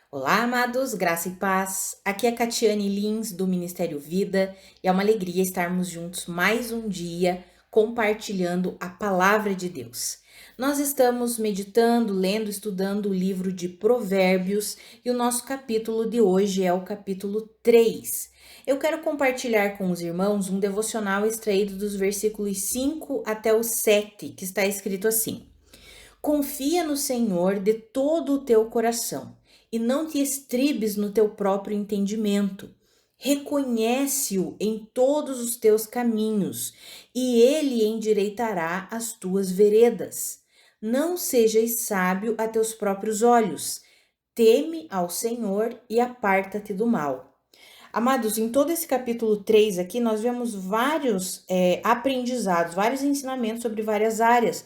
Olá, amados, graça e paz. Aqui é Catiane Lins, do Ministério Vida, e é uma alegria estarmos juntos mais um dia compartilhando a palavra de Deus. Nós estamos meditando, lendo, estudando o livro de Provérbios e o nosso capítulo de hoje é o capítulo 3. Eu quero compartilhar com os irmãos um devocional extraído dos versículos 5 até o 7, que está escrito assim: Confia no Senhor de todo o teu coração e não te estribes no teu próprio entendimento. Reconhece-o em todos os teus caminhos e ele endireitará as tuas veredas. Não sejas sábio a teus próprios olhos. Teme ao Senhor e aparta-te do mal. Amados, em todo esse capítulo 3 aqui, nós vemos vários aprendizados, vários ensinamentos sobre várias áreas,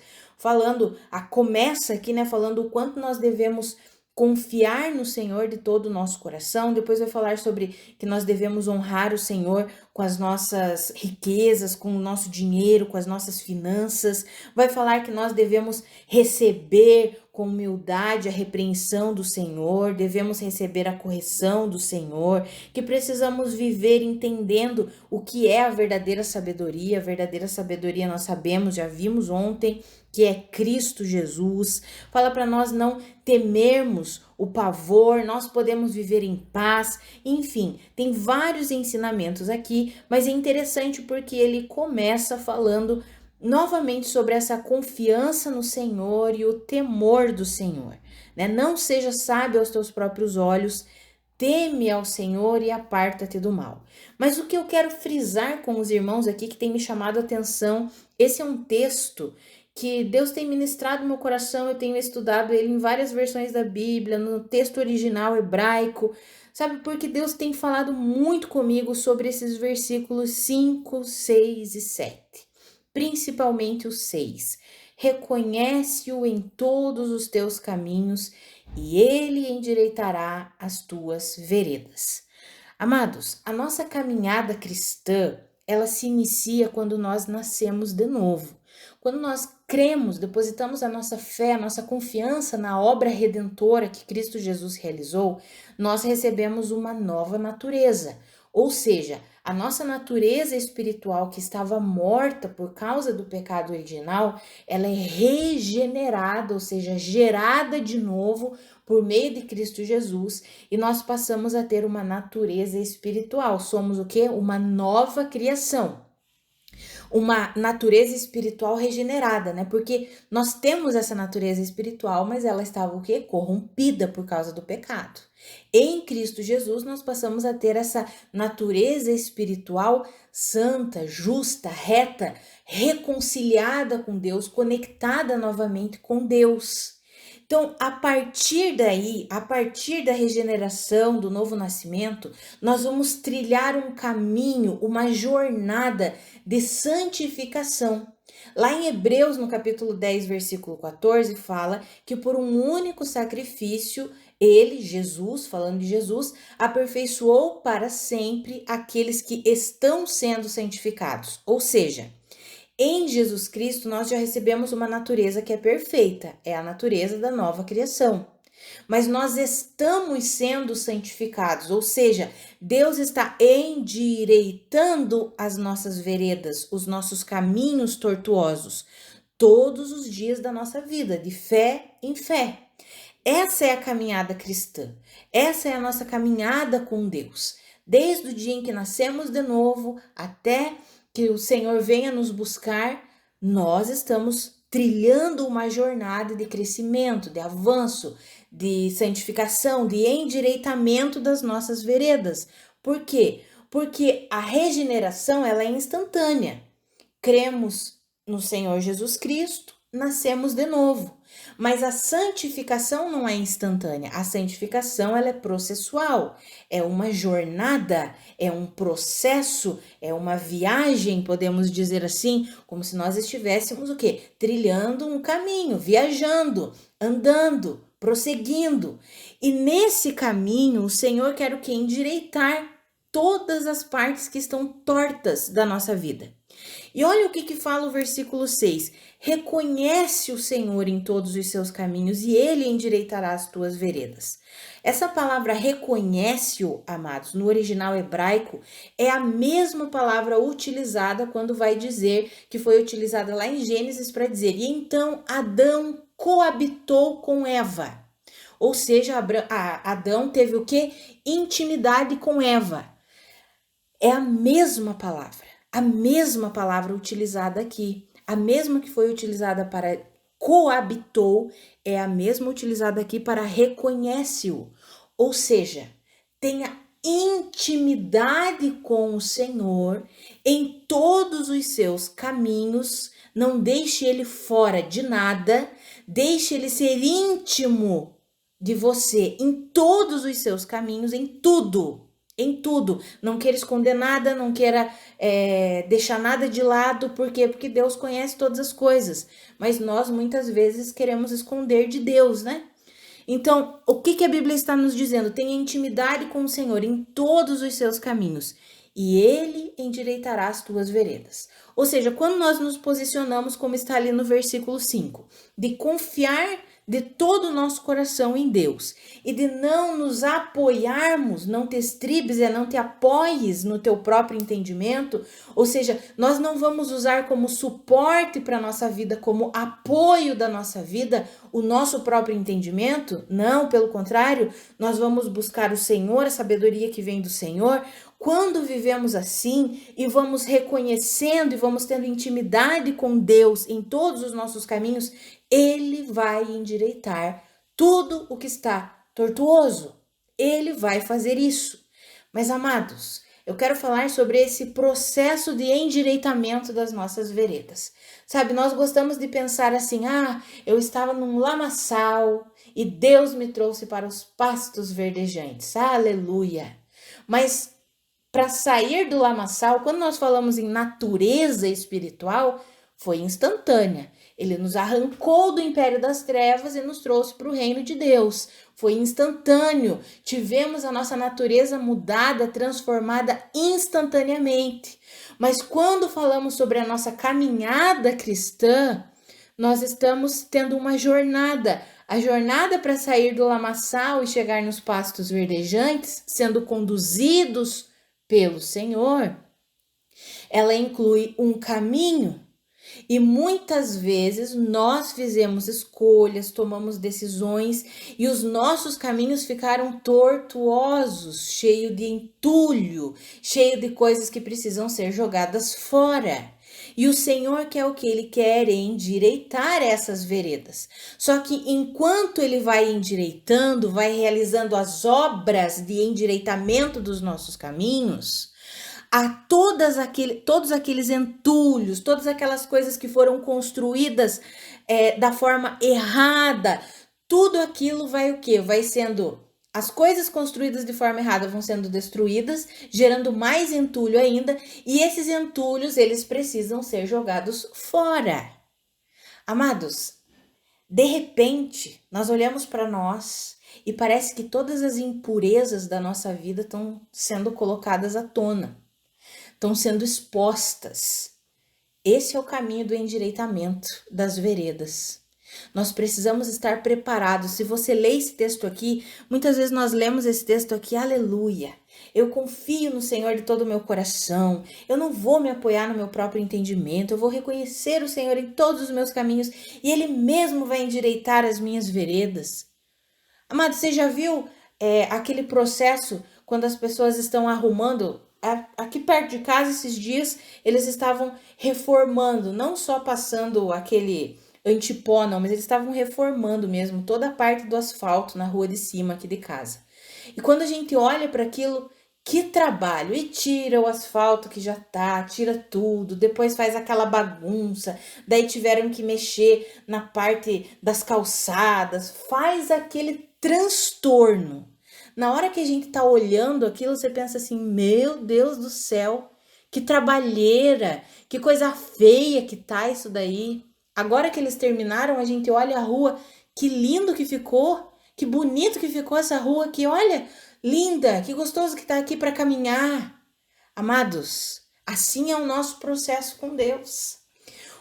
começa aqui, né, falando o quanto nós devemos confiar no Senhor de todo o nosso coração. Depois vai falar sobre que nós devemos honrar o Senhor com as nossas riquezas, com o nosso dinheiro, com as nossas finanças. Vai falar que nós devemos receber com humildade a repreensão do Senhor, devemos receber a correção do Senhor, que precisamos viver entendendo o que é a verdadeira sabedoria. A verdadeira sabedoria nós sabemos, já vimos ontem, que é Cristo Jesus. Fala para nós não temermos o pavor, nós podemos viver em paz. Enfim, tem vários ensinamentos aqui, mas é interessante porque ele começa falando novamente sobre essa confiança no Senhor e o temor do Senhor, né? Não seja sábio aos teus próprios olhos, teme ao Senhor e aparta-te do mal. Mas o que eu quero frisar com os irmãos aqui, que tem me chamado a atenção, esse é um texto que Deus tem ministrado no meu coração, eu tenho estudado ele em várias versões da Bíblia, no texto original hebraico, sabe? Porque Deus tem falado muito comigo sobre esses versículos 5, 6 e 7. Principalmente o 6. Reconhece-o em todos os teus caminhos e ele endireitará as tuas veredas. Amados, a nossa caminhada cristã, ela se inicia quando nós nascemos de novo. Quando nós cremos, depositamos a nossa fé, a nossa confiança na obra redentora que Cristo Jesus realizou, nós recebemos uma nova natureza. Ou seja, a nossa natureza espiritual que estava morta por causa do pecado original, ela é regenerada, ou seja, gerada de novo por meio de Cristo Jesus, e nós passamos a ter uma natureza espiritual. Somos o quê? Uma nova criação. Uma natureza espiritual regenerada, né? Porque nós temos essa natureza espiritual, mas ela estava o quê? Corrompida por causa do pecado. Em Cristo Jesus, nós passamos a ter essa natureza espiritual santa, justa, reta, reconciliada com Deus, conectada novamente com Deus. Então, a partir daí, a partir da regeneração, do novo nascimento, nós vamos trilhar um caminho, uma jornada de santificação. Lá em Hebreus, no capítulo 10, versículo 14, fala que por um único sacrifício, ele, Jesus, falando de Jesus, aperfeiçoou para sempre aqueles que estão sendo santificados. Ou seja, em Jesus Cristo, nós já recebemos uma natureza que é perfeita, é a natureza da nova criação. Mas nós estamos sendo santificados, ou seja, Deus está endireitando as nossas veredas, os nossos caminhos tortuosos, todos os dias da nossa vida, de fé em fé. Essa é a caminhada cristã, essa é a nossa caminhada com Deus. Desde o dia em que nascemos de novo até que o Senhor venha nos buscar, nós estamos trilhando uma jornada de crescimento, de avanço, de santificação, de endireitamento das nossas veredas. Por quê? Porque a regeneração ela é instantânea. Cremos no Senhor Jesus Cristo, nascemos de novo. Mas a santificação não é instantânea. A santificação ela é processual. É uma jornada, é um processo, é uma viagem, podemos dizer assim, como se nós estivéssemos o quê? Trilhando um caminho, viajando, andando, prosseguindo. E nesse caminho, o Senhor quer o quê? Endireitar todas as partes que estão tortas da nossa vida. E olha o que fala o versículo 6. Reconhece o Senhor em todos os seus caminhos e ele endireitará as tuas veredas. Essa palavra reconhece-o, amados, no original hebraico, é a mesma palavra utilizada quando vai dizer, que foi utilizada lá em Gênesis para dizer, e então Adão coabitou com Eva. Ou seja, Adão teve o quê? Intimidade com Eva. É a mesma palavra utilizada aqui. A mesma que foi utilizada para coabitou é a mesma utilizada aqui para reconhece-o. Ou seja, tenha intimidade com o Senhor em todos os seus caminhos, não deixe ele fora de nada, deixe ele ser íntimo de você em todos os seus caminhos, em tudo. Em tudo, não queira esconder nada, não queira deixar nada de lado, por quê? Porque Deus conhece todas as coisas, mas nós muitas vezes queremos esconder de Deus, né? Então, o que a Bíblia está nos dizendo? Tenha intimidade com o Senhor em todos os seus caminhos, e Ele endireitará as tuas veredas. Ou seja, quando nós nos posicionamos, como está ali no versículo 5, de confiar de todo o nosso coração em Deus e de não nos apoiarmos, não te estribes, não te apoies no teu próprio entendimento, ou seja, nós não vamos usar como suporte para a nossa vida, como apoio da nossa vida, o nosso próprio entendimento, não, pelo contrário, nós vamos buscar o Senhor, a sabedoria que vem do Senhor. Quando vivemos assim e vamos reconhecendo e vamos tendo intimidade com Deus em todos os nossos caminhos, Ele vai endireitar tudo o que está tortuoso. Ele vai fazer isso. Mas, amados, eu quero falar sobre esse processo de endireitamento das nossas veredas. Sabe, nós gostamos de pensar assim, eu estava num lamaçal e Deus me trouxe para os pastos verdejantes. Aleluia! Mas para sair do lamaçal, quando nós falamos em natureza espiritual, foi instantânea. Ele nos arrancou do império das trevas e nos trouxe para o reino de Deus. Foi instantâneo. Tivemos a nossa natureza mudada, transformada instantaneamente. Mas quando falamos sobre a nossa caminhada cristã, nós estamos tendo uma jornada. A jornada para sair do lamaçal e chegar nos pastos verdejantes, sendo conduzidos pelo Senhor, ela inclui um caminho. E muitas vezes nós fizemos escolhas, tomamos decisões e os nossos caminhos ficaram tortuosos, cheio de entulho, cheio de coisas que precisam ser jogadas fora. E o Senhor quer o que? Ele quer endireitar essas veredas. Só que enquanto Ele vai endireitando, vai realizando as obras de endireitamento dos nossos caminhos, a todos aqueles entulhos, todas aquelas coisas que foram construídas da forma errada, tudo aquilo vai o quê? Vai sendo, as coisas construídas de forma errada vão sendo destruídas, gerando mais entulho ainda, e esses entulhos, eles precisam ser jogados fora. Amados, de repente, nós olhamos para nós e parece que todas as impurezas da nossa vida estão sendo colocadas à tona. Estão sendo expostas. Esse é o caminho do endireitamento das veredas. Nós precisamos estar preparados. Se você lê esse texto aqui, muitas vezes nós lemos esse texto aqui, aleluia. Eu confio no Senhor de todo o meu coração. Eu não vou me apoiar no meu próprio entendimento. Eu vou reconhecer o Senhor em todos os meus caminhos e Ele mesmo vai endireitar as minhas veredas. Amado, você já viu aquele processo quando as pessoas estão arrumando? Aqui perto de casa, esses dias, eles estavam reformando, não só passando aquele antipó, não, mas eles estavam reformando mesmo toda a parte do asfalto na rua de cima aqui de casa. E quando a gente olha para aquilo, que trabalho! E tira o asfalto que já tá, tira tudo, depois faz aquela bagunça, daí tiveram que mexer na parte das calçadas, faz aquele transtorno. Na hora que a gente tá olhando aquilo, você pensa assim, meu Deus do céu, que trabalheira, que coisa feia que tá isso daí. Agora que eles terminaram, a gente olha a rua, que lindo que ficou, que bonito que ficou essa rua aqui, olha, linda, que gostoso que tá aqui para caminhar. Amados, Assim é o nosso processo com Deus.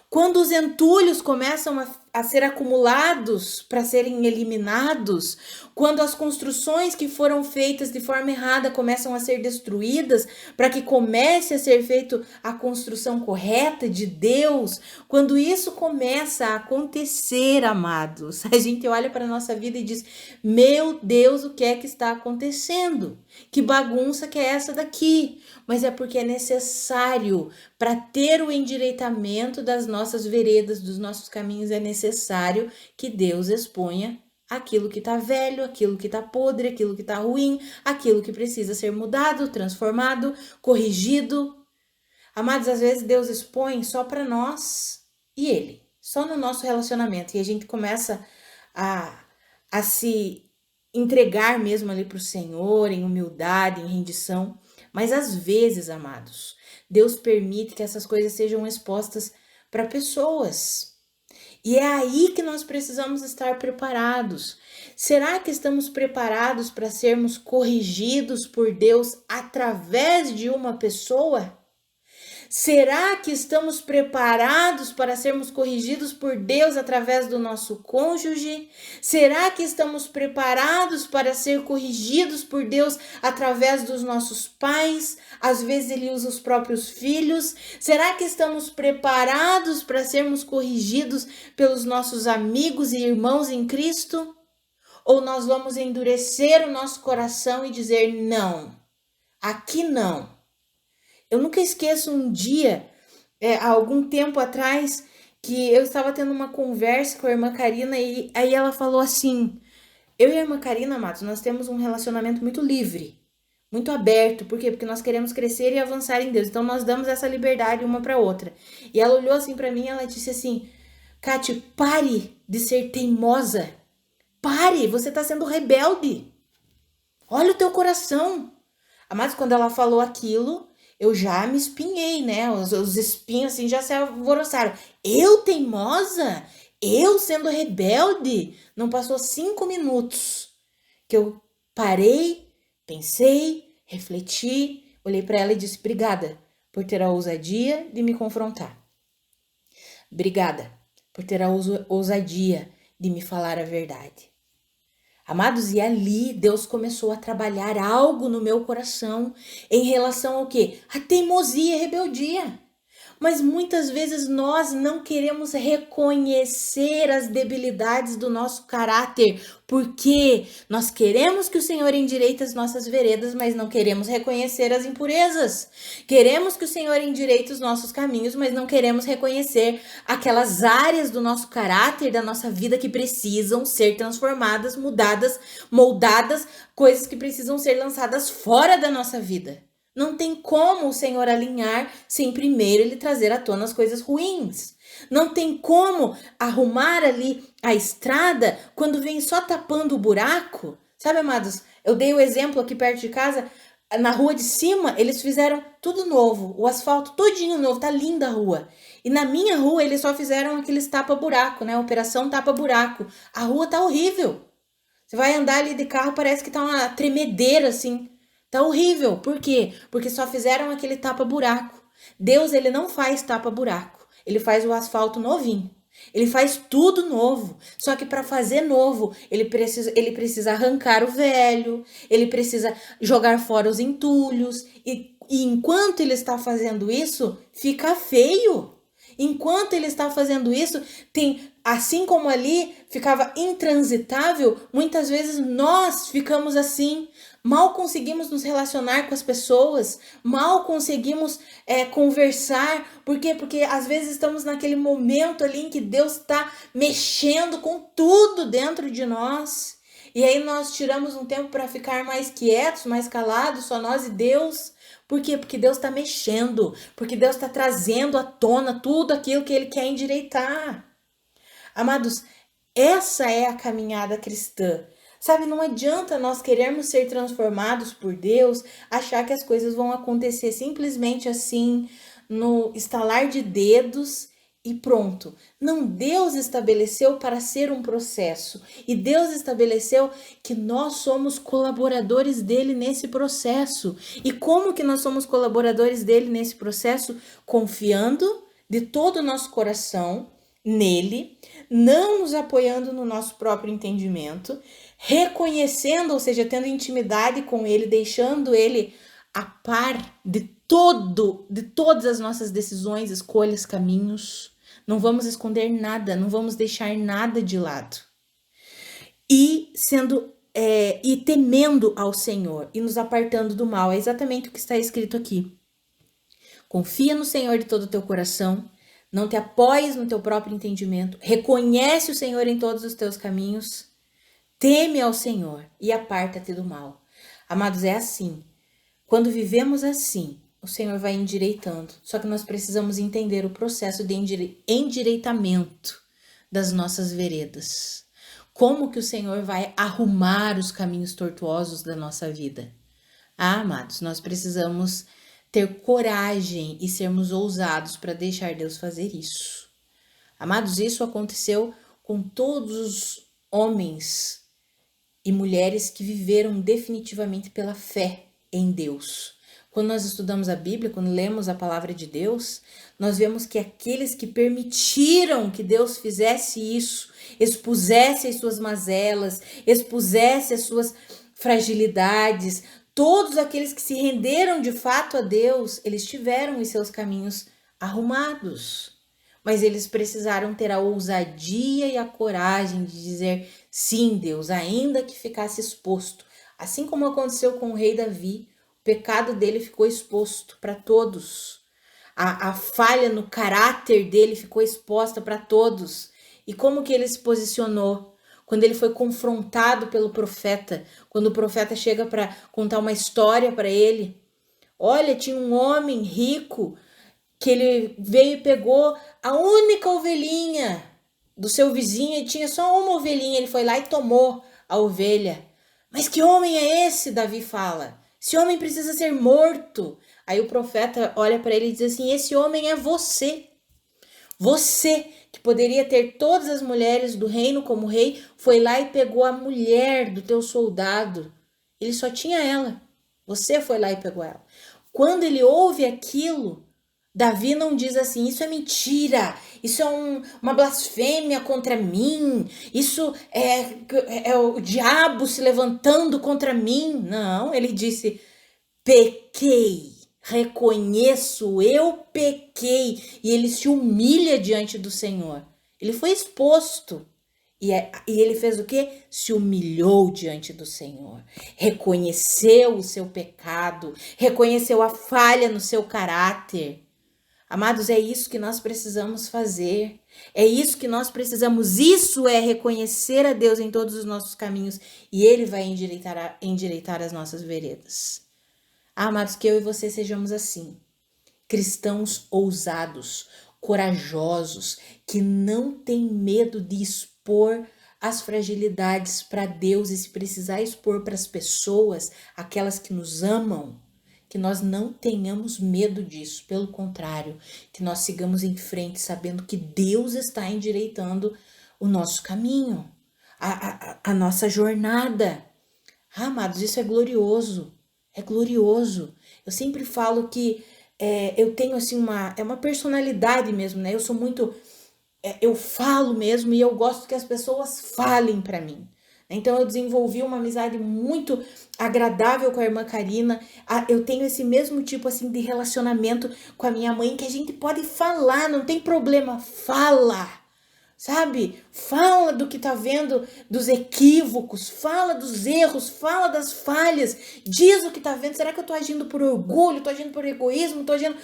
Quando os entulhos começam a ser acumulados para serem eliminados, quando as construções que foram feitas de forma errada começam a ser destruídas, para que comece a ser feita a construção correta de Deus, quando isso começa a acontecer, amados, a gente olha para a nossa vida e diz: meu Deus, o que é que está acontecendo? Que bagunça que é essa daqui? Mas é porque é necessário para ter o endireitamento das nossas veredas, dos nossos caminhos, é necessário que Deus exponha aquilo que está velho, aquilo que está podre, aquilo que está ruim, aquilo que precisa ser mudado, transformado, corrigido. Amados, às vezes Deus expõe só para nós e Ele, só no nosso relacionamento. E a gente começa a se entregar mesmo ali para o Senhor, em humildade, em rendição. Mas às vezes, amados, Deus permite que essas coisas sejam expostas para pessoas. E é aí que nós precisamos estar preparados. Será que estamos preparados para sermos corrigidos por Deus através de uma pessoa? Será que estamos preparados para sermos corrigidos por Deus através do nosso cônjuge? Será que estamos preparados para ser corrigidos por Deus através dos nossos pais? Às vezes ele usa os próprios filhos. Será que estamos preparados para sermos corrigidos pelos nossos amigos e irmãos em Cristo? Ou nós vamos endurecer o nosso coração e dizer não, aqui não? Eu nunca esqueço um dia, há algum tempo atrás, que eu estava tendo uma conversa com a irmã Karina e aí ela falou assim: eu e a irmã Karina, amados, nós temos um relacionamento muito livre, muito aberto. Por quê? Porque nós queremos crescer e avançar em Deus. Então nós damos essa liberdade uma para outra. E ela olhou assim para mim e ela disse assim: Kati, pare de ser teimosa. Pare, você está sendo rebelde. Olha o teu coração. Amados, quando ela falou aquilo, eu já me espinhei, né? Os espinhos assim já se alvoroçaram. Eu teimosa? Eu sendo rebelde? Não passou 5 minutos que eu parei, pensei, refleti, olhei para ela e disse: obrigada por ter a ousadia de me confrontar. Obrigada por ter a ousadia de me falar a verdade. Amados, e ali Deus começou a trabalhar algo no meu coração em relação ao quê? A teimosia e rebeldia. Mas muitas vezes nós não queremos reconhecer as debilidades do nosso caráter, porque nós queremos que o Senhor endireite as nossas veredas, mas não queremos reconhecer as impurezas. Queremos que o Senhor endireite os nossos caminhos, mas não queremos reconhecer aquelas áreas do nosso caráter, da nossa vida que precisam ser transformadas, mudadas, moldadas, coisas que precisam ser lançadas fora da nossa vida. Não tem como o Senhor alinhar sem primeiro Ele trazer à tona as coisas ruins. Não tem como arrumar ali a estrada quando vem só tapando o buraco. Sabe, amados, eu dei o exemplo aqui perto de casa, na rua de cima eles fizeram tudo novo, o asfalto todinho novo, tá linda a rua. E na minha rua eles só fizeram aqueles tapa-buraco, né, operação tapa-buraco. A rua tá horrível. Você vai andar ali de carro, parece que tá uma tremedeira assim. Tá horrível. Por quê? Porque só fizeram aquele tapa-buraco. Deus, ele não faz tapa-buraco. Ele faz o asfalto novinho. Ele faz tudo novo. Só que para fazer novo, ele precisa arrancar o velho, ele precisa jogar fora os entulhos. E enquanto ele está fazendo isso, fica feio. Enquanto ele está fazendo isso, tem, assim como ali ficava intransitável, muitas vezes nós ficamos assim. Mal conseguimos nos relacionar com as pessoas, mal conseguimos conversar. Por quê? Porque às vezes estamos naquele momento ali em que Deus está mexendo com tudo dentro de nós. E aí nós tiramos um tempo para ficar mais quietos, mais calados, só nós e Deus. Por quê? Porque Deus está mexendo, porque Deus está trazendo à tona tudo aquilo que Ele quer endireitar. Amados, essa é a caminhada cristã. Sabe, não adianta nós querermos ser transformados por Deus, achar que as coisas vão acontecer simplesmente assim, no estalar de dedos, e pronto. Não, Deus estabeleceu para ser um processo. E Deus estabeleceu que nós somos colaboradores dele nesse processo. E como que nós somos colaboradores dele nesse processo? Confiando de todo o nosso coração nele, não nos apoiando no nosso próprio entendimento, reconhecendo, ou seja, tendo intimidade com ele, deixando ele a par de todas as nossas decisões, escolhas, caminhos. Não vamos esconder nada, não vamos deixar nada de lado. E e temendo ao Senhor e nos apartando do mal. É exatamente o que está escrito aqui. Confia no Senhor de todo o teu coração, não te apoies no teu próprio entendimento, reconhece o Senhor em todos os teus caminhos, teme ao Senhor e aparta-te do mal. Amados, é assim. Quando vivemos assim, o Senhor vai endireitando. Só que nós precisamos entender o processo de endireitamento das nossas veredas. Como que o Senhor vai arrumar os caminhos tortuosos da nossa vida? Amados, nós precisamos ter coragem e sermos ousados para deixar Deus fazer isso. Amados, isso aconteceu com todos os homens e mulheres que viveram definitivamente pela fé em Deus. Quando nós estudamos a Bíblia, quando lemos a palavra de Deus, nós vemos que aqueles que permitiram que Deus fizesse isso, expusesse as suas mazelas, expusesse as suas fragilidades, todos aqueles que se renderam de fato a Deus, eles tiveram os seus caminhos arrumados. Mas eles precisaram ter a ousadia e a coragem de dizer, sim, Deus, ainda que ficasse exposto. Assim como aconteceu com o rei Davi, o pecado dele ficou exposto para todos. A falha no caráter dele ficou exposta para todos. E como que ele se posicionou? Quando ele foi confrontado pelo profeta, quando o profeta chega para contar uma história para ele. Olha, tinha um homem rico que ele veio e pegou a única ovelhinha do seu vizinho e tinha só uma ovelhinha. Ele foi lá e tomou a ovelha. Mas que homem é esse? Davi fala. Esse homem precisa ser morto. Aí o profeta olha para ele e diz assim, esse homem é você. Você, que poderia ter todas as mulheres do reino como rei, foi lá e pegou a mulher do teu soldado. Ele só tinha ela. Você foi lá e pegou ela. Quando ele ouve aquilo, Davi não diz assim, isso é mentira, isso é uma blasfêmia contra mim, isso é o diabo se levantando contra mim. Não, ele disse, pequei, reconheço, eu pequei. E ele se humilha diante do Senhor. Ele foi exposto. E ele fez o quê? Se humilhou diante do Senhor. Reconheceu o seu pecado, reconheceu a falha no seu caráter. Amados, é isso que nós precisamos fazer. É isso que nós precisamos. Isso é reconhecer a Deus em todos os nossos caminhos. E Ele vai endireitar as nossas veredas. Amados, que eu e você sejamos assim. Cristãos ousados, corajosos, que não têm medo de expor as fragilidades para Deus e se precisar expor para as pessoas, aquelas que nos amam, que nós não tenhamos medo disso, pelo contrário, que nós sigamos em frente sabendo que Deus está endireitando o nosso caminho, a nossa jornada. Amados, isso é glorioso, é glorioso. Eu sempre falo que eu tenho assim uma personalidade mesmo, né? Eu sou muito, eu falo mesmo e eu gosto que as pessoas falem para mim. Então eu desenvolvi uma amizade muito agradável com a irmã Karina. Eu tenho esse mesmo tipo assim de relacionamento com a minha mãe, que a gente pode falar, não tem problema, fala. Sabe? Fala do que tá vendo, dos equívocos, fala dos erros, fala das falhas, diz o que tá vendo. Será que eu tô agindo por orgulho, tô agindo por egoísmo, tô agindo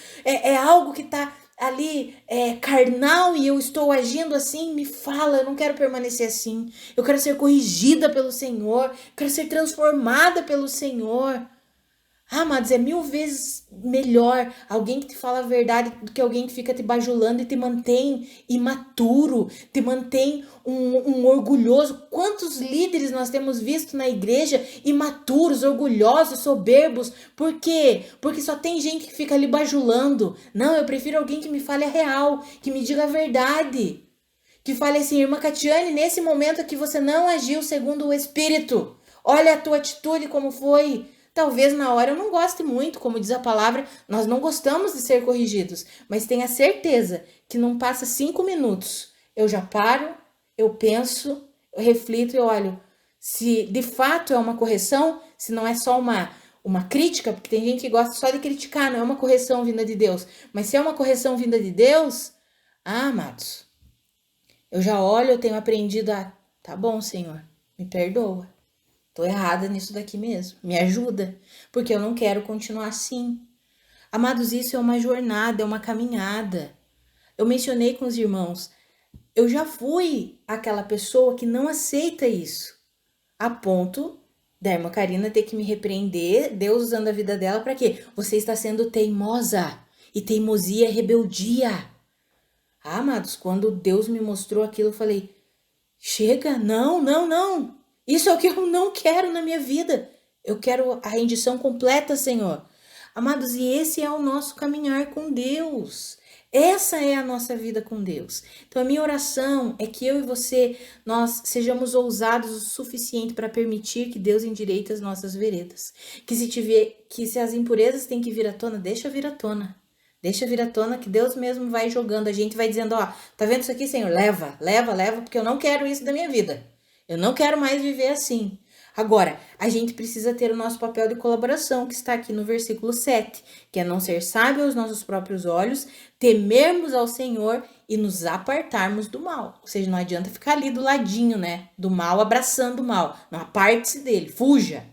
algo que tá ali carnal e eu estou agindo assim? Me fala, eu não quero permanecer assim. Eu quero ser corrigida pelo Senhor, quero ser transformada pelo Senhor. Ah, amados, é 1000 vezes melhor alguém que te fala a verdade do que alguém que fica te bajulando e te mantém imaturo, te mantém um orgulhoso. Quantos líderes nós temos visto na igreja imaturos, orgulhosos, soberbos? Por quê? Porque só tem gente que fica ali bajulando. Não, eu prefiro alguém que me fale a real, que me diga a verdade. Que fale assim, irmã Catiane, nesse momento aqui você não agiu segundo o Espírito. Olha a tua atitude como foi. Talvez na hora eu não goste muito, como diz a palavra, nós não gostamos de ser corrigidos, mas tenha certeza que não passa 5 minutos. Eu já paro, eu penso, eu reflito e olho se de fato é uma correção, se não é só uma crítica, porque tem gente que gosta só de criticar, não é uma correção vinda de Deus. Mas se é uma correção vinda de Deus, amados, eu já olho, eu tenho aprendido a, tá bom, Senhor, me perdoa. Tô errada nisso daqui mesmo. Me ajuda, porque eu não quero continuar assim. Amados, isso é uma jornada, é uma caminhada. Eu mencionei com os irmãos, eu já fui aquela pessoa que não aceita isso, a ponto da irmã Karina ter que me repreender, Deus usando a vida dela para quê? Você está sendo teimosa. E teimosia é rebeldia. Ah, amados, quando Deus me mostrou aquilo, eu falei, chega, não, não, não. Isso é o que eu não quero na minha vida. Eu quero a rendição completa, Senhor. Amados, e esse é o nosso caminhar com Deus. Essa é a nossa vida com Deus. Então, a minha oração é que eu e você, nós sejamos ousados o suficiente para permitir que Deus endireite as nossas veredas. Que se as impurezas têm que vir à tona, deixa vir à tona. Deixa vir à tona que Deus mesmo vai jogando. A gente vai dizendo, ó, tá vendo isso aqui, Senhor? Leva, leva, leva, porque eu não quero isso da minha vida. Eu não quero mais viver assim. Agora, a gente precisa ter o nosso papel de colaboração, que está aqui no versículo 7, que é não ser sábio aos nossos próprios olhos, temermos ao Senhor e nos apartarmos do mal. Ou seja, não adianta ficar ali do ladinho, né? Do mal, abraçando o mal. Não, aparte-se dele, fuja.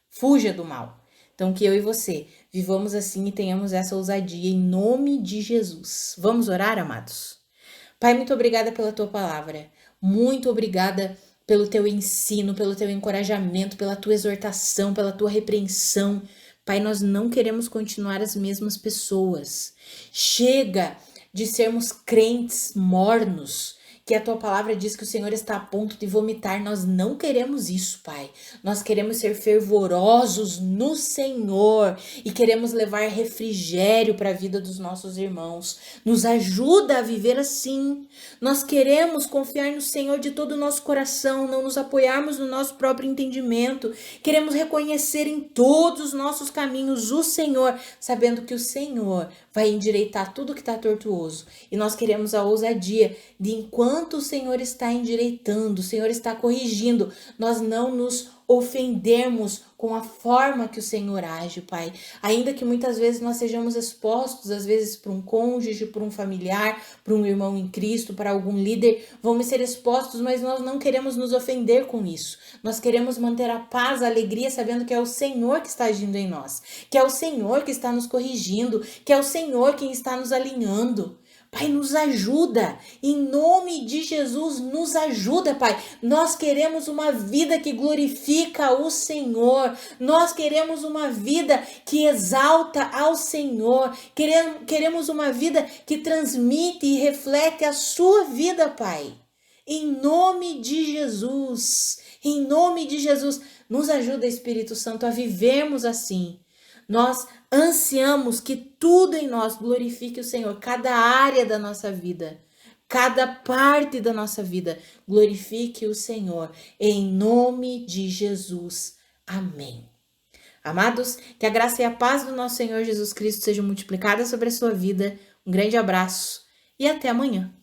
Fuja do mal. Então, que eu e você vivamos assim e tenhamos essa ousadia em nome de Jesus. Vamos orar, amados? Pai, muito obrigada pela tua palavra. Muito obrigada pelo teu ensino, pelo teu encorajamento, pela tua exortação, pela tua repreensão. Pai, nós não queremos continuar as mesmas pessoas. Chega de sermos crentes mornos, que a tua palavra diz que o Senhor está a ponto de vomitar. Nós não queremos isso, Pai. Nós queremos ser fervorosos no Senhor e queremos levar refrigério para a vida dos nossos irmãos. Nos ajuda a viver assim. Nós queremos confiar no Senhor de todo o nosso coração, não nos apoiarmos no nosso próprio entendimento. Queremos reconhecer em todos os nossos caminhos o Senhor, sabendo que o Senhor vai endireitar tudo que está tortuoso. E nós queremos a ousadia de, enquanto o Senhor está endireitando, o Senhor está corrigindo, nós não nos ofendermos com a forma que o Senhor age, Pai. Ainda que muitas vezes nós sejamos expostos, às vezes por um cônjuge, por um familiar, por um irmão em Cristo, para algum líder, vamos ser expostos, mas nós não queremos nos ofender com isso. Nós queremos manter a paz, a alegria, sabendo que é o Senhor que está agindo em nós, que é o Senhor que está nos corrigindo, que é o Senhor quem está nos alinhando. Pai, nos ajuda, em nome de Jesus, nos ajuda, Pai. Nós queremos uma vida que glorifica o Senhor, nós queremos uma vida que exalta ao Senhor, queremos uma vida que transmite e reflete a sua vida, Pai. Em nome de Jesus, nos ajuda, Espírito Santo, a vivermos assim. Nós ansiamos que tudo em nós glorifique o Senhor, cada área da nossa vida, cada parte da nossa vida glorifique o Senhor, em nome de Jesus. Amém. Amados, que a graça e a paz do nosso Senhor Jesus Cristo sejam multiplicadas sobre a sua vida. Um grande abraço e até amanhã.